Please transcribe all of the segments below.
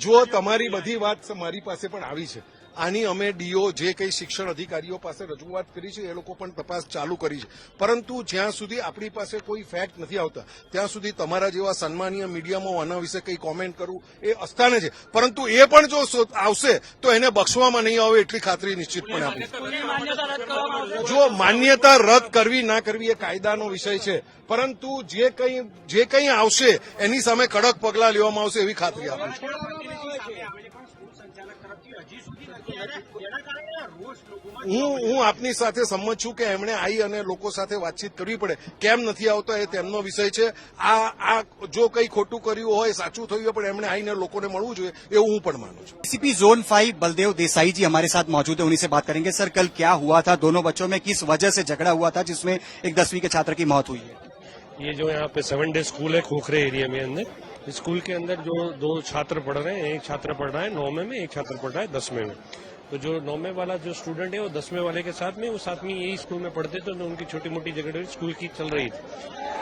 જો તમારી બધી વાત મારી પાસે પણ આવી છે. આની અમે ડીઓ જે કંઈ શિક્ષણ અધિકારીઓ પાસે રજૂઆત કરી છે એ લોકો પણ તપાસ ચાલુ કરી છે. પરંતુ જ્યાં સુધી આપણી પાસે કોઈ ફેક્ટ નથી આવતા ત્યાં સુધી તમારા જેવા સન્માનીય મીડિયામાં આના વિશે કંઈ કોમેન્ટ કરવું એ અસ્થાને છે. પરંતુ એ પણ જો આવશે તો એને બક્ષવામાં નહીં આવે એટલી ખાતરી નિશ્ચિતપણે આપી. જો માન્યતા રદ કરવી ના કરવી એ કાયદાનો વિષય છે. પરંતુ જે કંઈ આવશે એની સામે કડક પગલાં લેવામાં આવશે એવી ખાતરી આપી છે. હું આપની સાથે સંમત છું કે એમણે આવી અને લોકો સાથે વાતચીત કરવી પડે. કેમ નથી આવતો એ તેમનો વિષય છે. આ જો કંઈ ખોટું કર્યું હોય સાચું થયું હોય પણ એમણે આવીને લોકોને મળવું જોઈએ એવું હું પણ માનું છું. डीसीपी जोन 5 बलदेव देसाई जी हमारे साथ मौजूद है, उन्हीं से बात करेंगे. सर, कल क्या हुआ था? दोनों बच्चों में किस वजह से झगड़ा हुआ था जिसमें एक 10वीं के छात्र की मौत हुई है? ये जो यहाँ पे 7 डे स्कूल है खोखरे एरिया में अंदर, स्कूल के अंदर जो 2 छात्र पढ़ रहे हैं, एक छात्र पढ़ रहा है 9वें में, एक छात्र पढ़ रहा है 10वें में. तो जो 9वें वाला जो स्टूडेंट है वो 10वें वाले के साथ में, वो साथ में यही स्कूल में पढ़ते थे. तो उनकी छोटी मोटी झगड़ स्कूल की चल रही थी.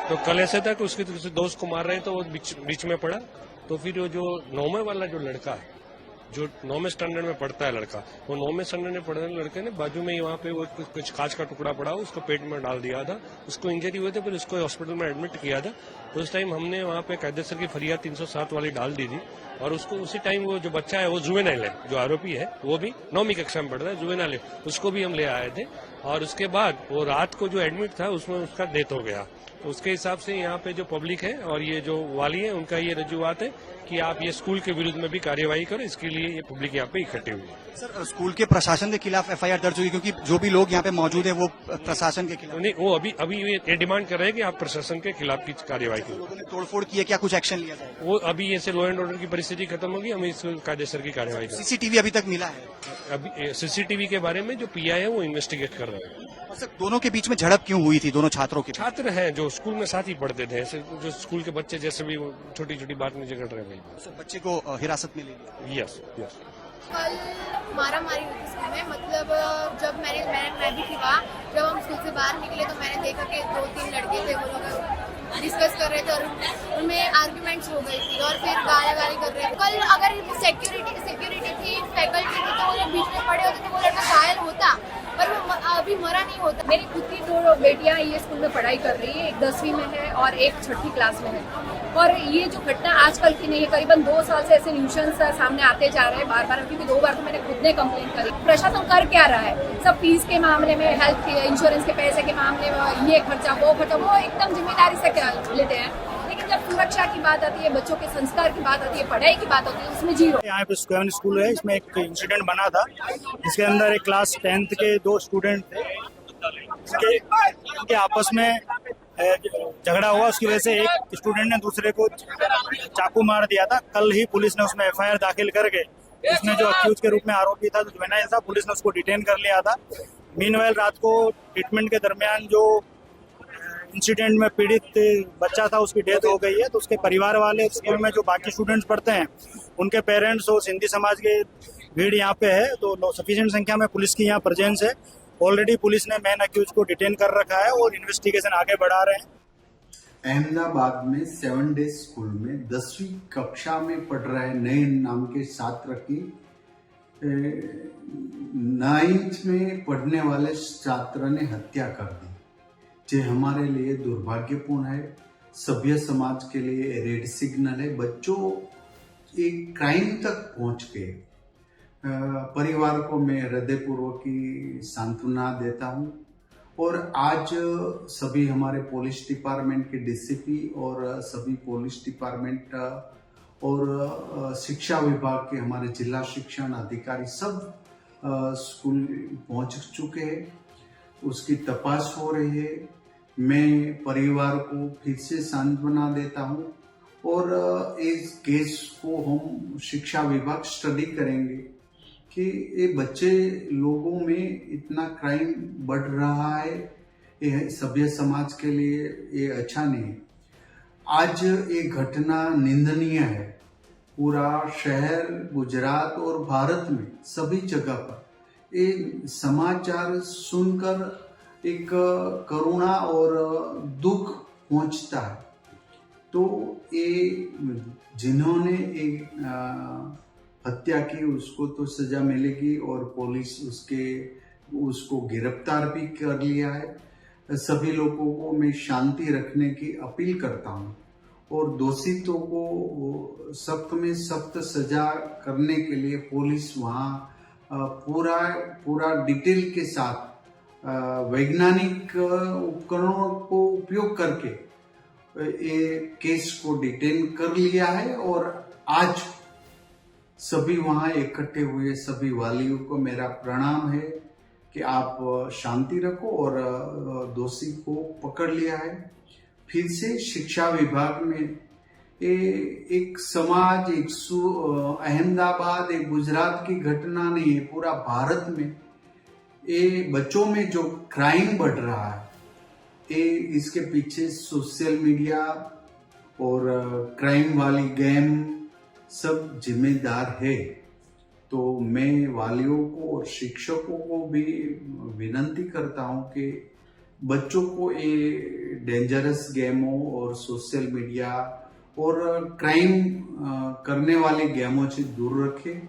तो कल ऐसा था कि उसके किसी दोस्त को मार रहे तो वो बीच में पड़ा. तो फिर वो जो 9वें वाला जो लड़का है, जो 9वें स्टैंडर्ड में पढ़ता है लड़का, वो 9वें स्टैंडर्ड में पढ़ने लड़के ने बाजू में ही वहाँ पे वो कुछ कांच का टुकड़ा पड़ा, उसको पेट में डाल दिया था. उसको इंजरी हुई थी, फिर उसको हॉस्पिटल में एडमिट किया था. तो उस टाइम हमने वहाँ पे कायदेसर की फरियाद 307 वाली डाल दी थी. और उसको उसी टाइम वो जो बच्चा है वो जुवेनाइल है, जो आरोपी है वो भी 9वीं कक्षा में पढ़ता है, जुवेनाइल है, उसको भी हम ले आए थे. और उसके बाद वो रात को जो एडमिट था उसमें उसका डेथ हो गया. तो उसके हिसाब से यहाँ पे जो पब्लिक है और ये जो वाली है उनका ये रजूआत है कि आप ये स्कूल के विरुद्ध में भी कार्यवाही करें. इसके लिए ये पब्लिक यहाँ पे इकट्ठी हुई है. सर, स्कूल के प्रशासन के खिलाफ एफआईआर दर्ज हुई क्योंकि जो भी लोग यहाँ पे मौजूद है वो प्रशासन के खिलाफ नहीं, वो अभी ये डिमांड कर रहे हैं कि आप प्रशासन के खिलाफ की कार्यवाही करें. लोगों ने तोड़फोड़ की है, क्या कुछ एक्शन लिया जाए? वो अभी ऐसे लॉ एंड ऑर्डर की परिस्थिति खत्म होगी, हम इस कायदेसर की कार्यवाही करें. सीसीटीवी अभी तक मिला है? अभी सीसीटीवी के बारे में जो पीआई है वो इन्वेस्टिगेट कर रहे हैं. और सर, दोनों के बीच में झड़प क्यों हुई थी, दोनों छात्रों के? छात्र हैं जो स्कूल में साथ ही पढ़ते थे, ऐसे जो स्कूल के बच्चे जैसे भी छोटी छोटी बात में झगड़ रहे हैं. सर, बच्चे को हिरासत में ले लिया? Yes yes. कल मारामारी हुई थी स्कूल में. मतलब जब मैं भी थी वहाँ. जब हम स्कूल से बाहर निकले तो मैंने देखा कि 2-3 लड़के थे, वो लोग डिस्कस कर रहे थे और उनमें आर्ग्यूमेंट्स हो गई थी और फिर गाली कर रहे थे. कल अगर सिक्योरिटी थी, फैकल्टी थी, तो वो लोग बीच में पड़े होते तो वो लड़का घायल होता, पर वो अभी मरा नहीं होता. मेरी खुद की 2 बेटियां ये स्कूल में पढ़ाई कर रही है, एक 10वीं में है और एक 6ठी क्लास में है. और ये जो घटना आजकल की नहीं है, करीबन 2 साल से ऐसे न्यूशंस सामने आते जा रहे हैं बार, क्योंकि 2 बार तो मैंने खुद ने कंप्लेन करी. प्रशासन कर क्या रहा है? सब फीस के मामले में, हेल्थ के, इंश्योरेंस के पैसे के मामले में, ये खर्चा वो एकदम जिम्मेदारी से लेते हैं. लेकिन जब सुरक्षा की बात आती है, बच्चों के संस्कार की बात आती है, पढ़ाई की बात होती है, उसमें जीरो. यहाँ पे स्कूल है, इसमें एक इंसिडेंट बना था जिसके अंदर एक क्लास 10th के 2 स्टूडेंट थे, के आपस में झगड़ा हुआ. उसकी वजह से एक स्टूडेंट ने दूसरे को चाकू मार दिया था. कल ही पुलिस ने उसमें एफआईआर दाखिल करके उसमें जो अक्यूज के रूप में आरोपी था, जो जुवेनाइल था, पुलिस ने उसको डिटेन कर लिया था. मीनवाइल रात को ट्रीटमेंट के दरमियान जो इंसिडेंट में पीड़ित बच्चा था उसकी डेथ हो गई है. तो उसके परिवार वाले, स्कूल में जो बाकी स्टूडेंट्स पढ़ते हैं उनके पेरेंट्स और सिंधी समाज के भीड़ यहाँ पे है. तो सफिशिएंट संख्या में पुलिस की यहाँ प्रेजेंस है. ऑलरेडी पुलिस ने मेन अक्यूज को डिटेन कर रखा है और इन्वेस्टिगेशन आगे बढ़ा रहे हैं. अहमदाबाद में 7 डे स्कूल में 10वीं कक्षा में पढ़ रहे नए नाम के छात्र की 9th में पढ़ने वाले छात्र ने हत्या कर दी, जो हमारे लिए दुर्भाग्यपूर्ण है. सभ्य समाज के लिए रेड सिग्नल है. बच्चों एक क्राइम तक पहुंच गए. परिवार को मैं हृदयपूर्वक की सांत्वना देता हूं. और आज सभी हमारे पुलिस डिपार्टमेंट के डीसीपी और सभी पुलिस डिपार्टमेंट और शिक्षा विभाग के हमारे जिला शिक्षण अधिकारी सब स्कूल पहुंच चुके हैं. उसकी तपास हो रही है. मैं परिवार को फिर से सांत्वना देता हूं और इस केस को हम शिक्षा विभाग स्टडी करेंगे कि ये बच्चे लोगों में इतना क्राइम बढ़ रहा है. ये सभ्य समाज के लिए ये अच्छा नहीं है. आज ये घटना निंदनीय है. पूरा शहर, गुजरात और भारत में सभी जगह पर ये समाचार सुनकर एक करुणा और दुख पहुंचता है. तो ये जिन्होंने एक हत्या की उसको तो सजा मिलेगी और पुलिस उसको गिरफ्तार भी कर लिया है। सभी लोगों को मैं शांति रखने की अपील करता हूँ और दोषियों को सख्त में सख्त सजा करने के लिए पुलिस वहाँ पूरा डिटेल के साथ वैज्ञानिक उपकरणों को उपयोग करके ये केस को डिटेन कर लिया है। और आज सभी वहां इकट्ठे हुए सभी वालियों को मेरा प्रणाम है कि आप शांति रखो और दोषी को पकड़ लिया है। फिर से शिक्षा विभाग में एक समाज, अहमदाबाद, एक गुजरात की घटना नहीं है, पूरा भारत में ये बच्चों में जो क्राइम बढ़ रहा है इसके पीछे सोशल मीडिया और क्राइम वाली गेम सब जिम्मेदार है। तो मैं वालियों को और शिक्षकों को भी विनती करता हूं कि बच्चों को ये डेंजरस गेमों और सोशल मीडिया और क्राइम करने वाले गेमों से दूर रखें।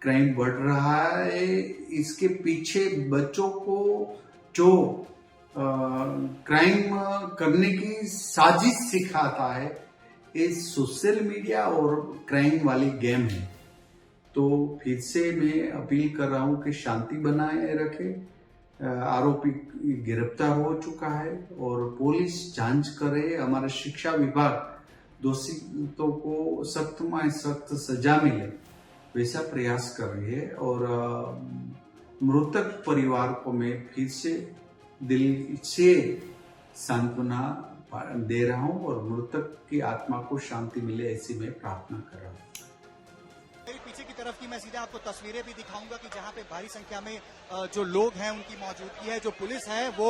क्राइम बढ़ रहा है, इसके पीछे बच्चों को जो क्राइम करने की साजिश सिखाता है ये सोशल मीडिया और क्राइम वाली गेम है। तो फिर से मैं अपील कर रहा हूं कि शांति बनाए रखें। आरोपी गिरफ्तार हो चुका है और पुलिस जांच करे, हमारा शिक्षा विभाग दोषियों को सख्त में सख्त सजा मिले वैसा प्रयास कर रही है। और मृतक परिवार को मैं फिर से दिल से सांत्वना दे रहा हूं और मृतक की आत्मा को शांति मिले ऐसी मैं प्रार्थना कर रहा हूं। मेरी पीछे की तरफ की मैं सीधा आपको तस्वीरें भी दिखाऊंगा कि जहां पे भारी संख्या में जो लोग हैं उनकी मौजूदगी है। जो पुलिस है वो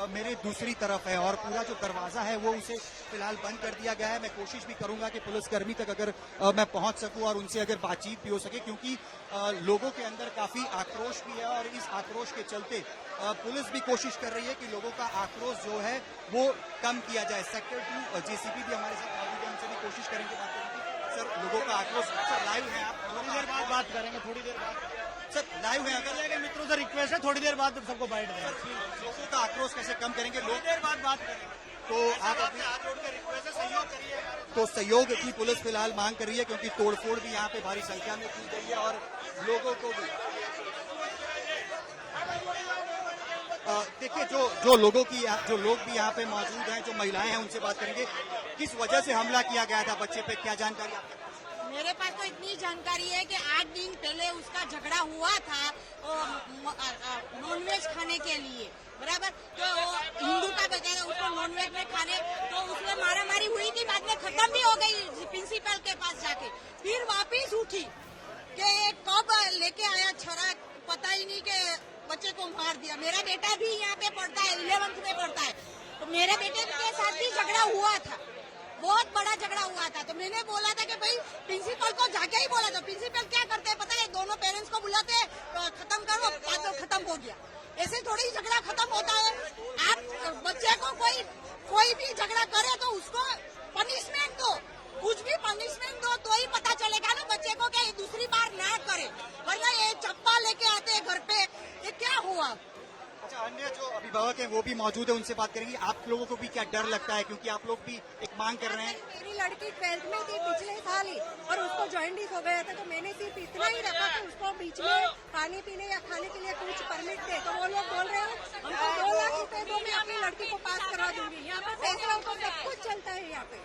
मेरे दूसरी तरफ है और पूरा जो दरवाजा है वो उसे फिलहाल बंद कर दिया गया है। मैं कोशिश भी करूंगा कि पुलिसकर्मी तक अगर मैं पहुंच सकूं और उनसे अगर बातचीत भी हो सके, क्योंकि लोगों के अंदर काफी आक्रोश भी है और इस आक्रोश के चलते पुलिस भी कोशिश कर रही है कि लोगों का आक्रोश जो है वो कम किया जाए। सेक्टर 2 जेसीबी भी हमारे साथ मौजूद है, उनसे भी कोशिश करेंगे बात करने की। सर, लोगों का आक्रोश सर लाइव है, आप थोड़ी देर बाद बात करेंगे, थोड़ी देर बाद सर लाइव है। अगर मित्रों से रिक्वेस्ट है थोड़ी देर बाद सबको बैठ दें। लोगों का आक्रोश कैसे कम करेंगे, लोग देर बाद बात करेंगे। तो आप अपने हाथ जोड़ के रिक्वेस्ट है, सहयोग करिए। तो सहयोग की पुलिस फिलहाल मांग कर रही है क्योंकि तोड़फोड़ भी यहाँ पे भारी संख्या में की गई है और लोगों को भी देखिए जो लोग भी यहाँ पे मौजूद हैं, जो महिलाएं हैं, उनसे बात करेंगे। किस वजह से हमला किया गया था बच्चे पे, क्या जानकारी आपके पास? मेरे पास तो इतनी जानकारी है कि 8 दिन पहले उसका झगड़ा हुआ था नॉनवेज खाने के लिए, बराबर। तो हिंदू का बताया उसको नॉनवेज में खाने, तो उसमें मारामारी हुई थी, बाद में खत्म भी हो गई प्रिंसिपल के पास जाके। फिर वापिस उठी कि कब लेके आया छरा, पता ही नहीं कि बच्चे को मार दिया। मेरा बेटा भी यहाँ पे पढ़ता है, 11th में पढ़ता है, तो मेरे बेटे के साथ भी झगड़ा हुआ था, बहुत बड़ा झगड़ा हुआ था। तो मैंने बोला था कि भाई प्रिंसिपल को जाके ही बोला था। प्रिंसिपल क्या करते हैं पता है, दोनों पेरेंट्स को बुलाते हैं, खत्म करो, बात तो खत्म हो गया। ऐसे थोड़ी झगड़ा खत्म होता है। आप बच्चे को कोई भी झगड़ा करे तो उसको पनिशमेंट दो, कुछ भी पनिशमेंट दो तो ही पता चलेगा ना बच्चे को कि दूसरी बार ना करे, वरना ये चप्पा लेके आते हैं घर पे, ये क्या हुआ। अच्छा, अन्य जो अभिभावक हैं वो भी मौजूद है, उनसे बात करेंगे। आप लोगों को भी क्या डर लगता है, क्योंकि आप लोग भी एक मांग कर रहे हैं? मेरी लड़की 12th में थी पिछले साल ही और उसको जॉइंटिस हो गया था, तो मैंने सिर्फ इतना ही रखा कि उसको बीच में पानी पीने या खाने के लिए कुछ परमिट दे। तो वो लोग बोल रहे हैं हमको 2 लाख रुपए दो, मैं अपनी लड़की को पास करवा दूंगी। यहाँ पे पैसे हमको सब कुछ चलता है यहाँ पे।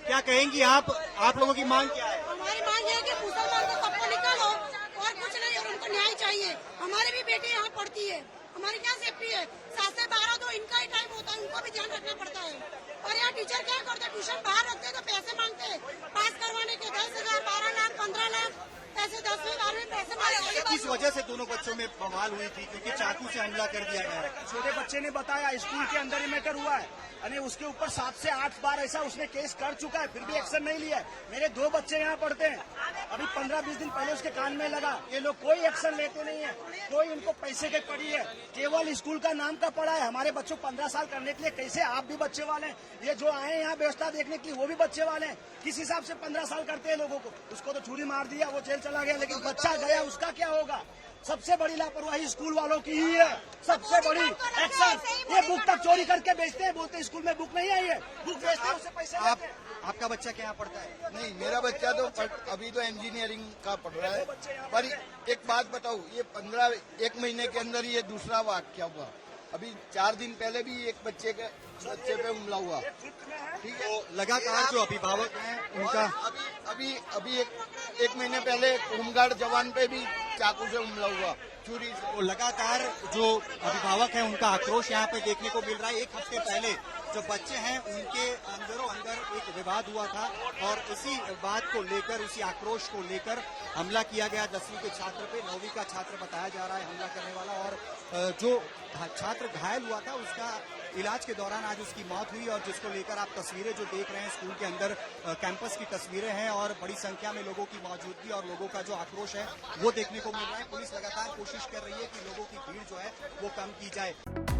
क्या कहेंगी आप लोगों की मांग क्या है? हमारी मांग है कि मुसलमान को सबको निकालो और कुछ नहीं, और उनको न्याय चाहिए। हमारी भी बेटी यहाँ पढ़ती है, हमारी क्या सेफ्टी है। 7 से 12 तो इनका ही टाइम होता है, उनको भी ध्यान रखना पड़ता है। और यहाँ टीचर क्या करते हैं, ट्यूशन बाहर रखते हैं तो पैसे मांगते हैं पास करवाने के, 10,000, 12 लाख, 15 लाख पैसे, 10वीं 12वीं पैसे मांगते। किस वजह से दोनों बच्चों में बवाल हुई थी, क्योंकि चाकू से हमला कर दिया गया? छोटे बच्चे ने बताया स्कूल के अंदर ही मैटर हुआ है, यानी उसके ऊपर 7 से 8 बार ऐसा उसने केस कर चुका है, फिर भी एक्शन नहीं लिया है। मेरे 2 बच्चे यहाँ पढ़ते हैं, अभी 15-20 दिन पहले उसके कान में लगा। ये लोग कोई एक्शन लेते नहीं है, कोई इनको पैसे की पड़ी है, केवल स्कूल का नाम का पड़ा है। हमारे बच्चों 15 साल करने के लिए कैसे, आप भी बच्चे वाले हैं, ये जो आए यहाँ व्यवस्था देखने के लिए वो भी बच्चे वाले हैं। किस हिसाब से 15 साल करते हैं लोगों को? उसको तो छुरी मार दिया, वो जेल चला गया, लेकिन बच्चा गया, उसका क्या होगा? सबसे बड़ी लापरवाही स्कूल वालों की ही है, सबसे बड़ी एक्शन। ये बुक तक चोरी करके बेचते हैं, बोलते हैं स्कूल में बुक नहीं आई है, बुक बेचते हैं, उससे पैसे लेते हैं। आपका बच्चा क्या पढ़ता है? नहीं, मेरा बच्चा तो अभी तो इंजीनियरिंग का पढ़ रहा है। पर एक बात बताऊं, ये 1 महीने के अंदर ही ये दूसरा वाकया हुआ। अभी 4 दिन पहले भी एक बच्चे पे हमला हुआ। ठीक है, लगातार जो अभिभावक हैं उनका अभी एक महीने पहले होमगार्ड जवान पे भी चाकू से हमला हुआ, चोरी से। वो लगातार जो अभिभावक हैं उनका आक्रोश यहाँ पे देखने को मिल रहा है। 1 हफ्ते पहले जो बच्चे हैं उनके अंदरों अंदर एक विवाद हुआ था और उसी बात को लेकर, उसी आक्रोश को लेकर हमला किया गया 10वीं के छात्र पे। 9वीं का छात्र बताया जा रहा है हमला करने वाला, और जो छात्र घायल हुआ था उसका इलाज के दौरान आज उसकी मौत हुई। और जिसको लेकर आप तस्वीरें जो देख रहे हैं स्कूल के अंदर, कैंपस की तस्वीरें हैं और बड़ी संख्या में लोगों की मौजूदगी और लोगों का जो आक्रोश है वो देखने को मिल रहा है। पुलिस लगातार कोशिश कर रही है कि लोगों की भीड़ जो है वो कम की जाए।